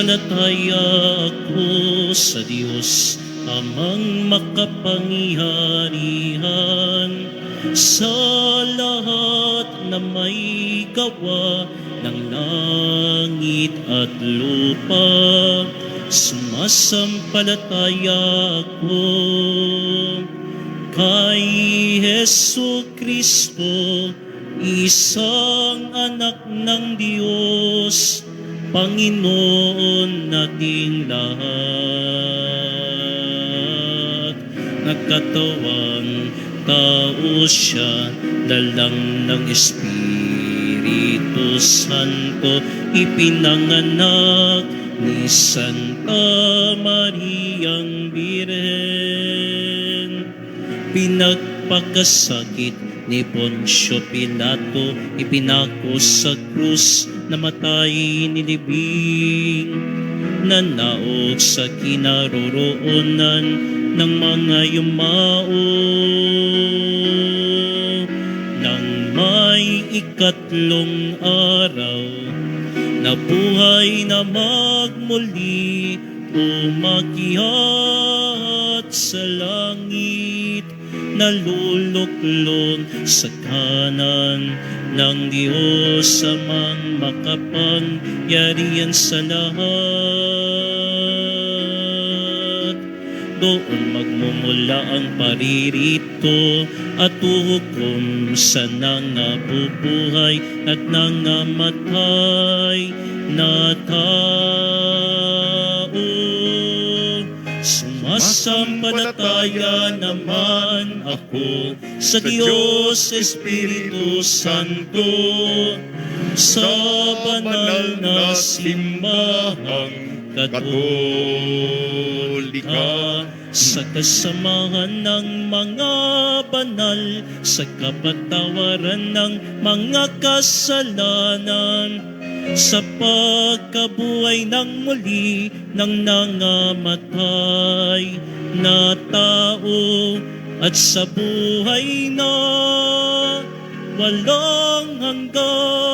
Sumasampalataya ako sa Diyos, Amang makapangyarihan, sa lahat na may gawa ng langit at lupa. Sumasampalataya ako kay Hesu Kristo, isang anak ng Diyos, Panginoon nating lahat. Nagkatawang tao siya, dalang ng Espiritu Santo, ipinanganak ni Santa Mariang Birhen. Pinagpakasakit ni Poncio Pilato, ipinako sa krus, namatay nilibing, nanaog sa kinaroroonan ng mga yumao. Nang may ikatlong araw, nabuhay na magmuli, umakyat sa langit, naluluklong sa kanan ng Diyos Amang makapangyarihan sa lahat. Doon magmumula ang paririto at hukom sa nangabubuhay at nangamatay na tao. Sumasampalataya naman ako sa Diyos Espiritu Santo, sa banal na simbahang Katolika, sa kasamahan ng mga banal, sa kapatawaran ng mga kasalanan, sa pagkabuhay ng muli ng nangamatay na tao, at sa buhay na walang hanggan.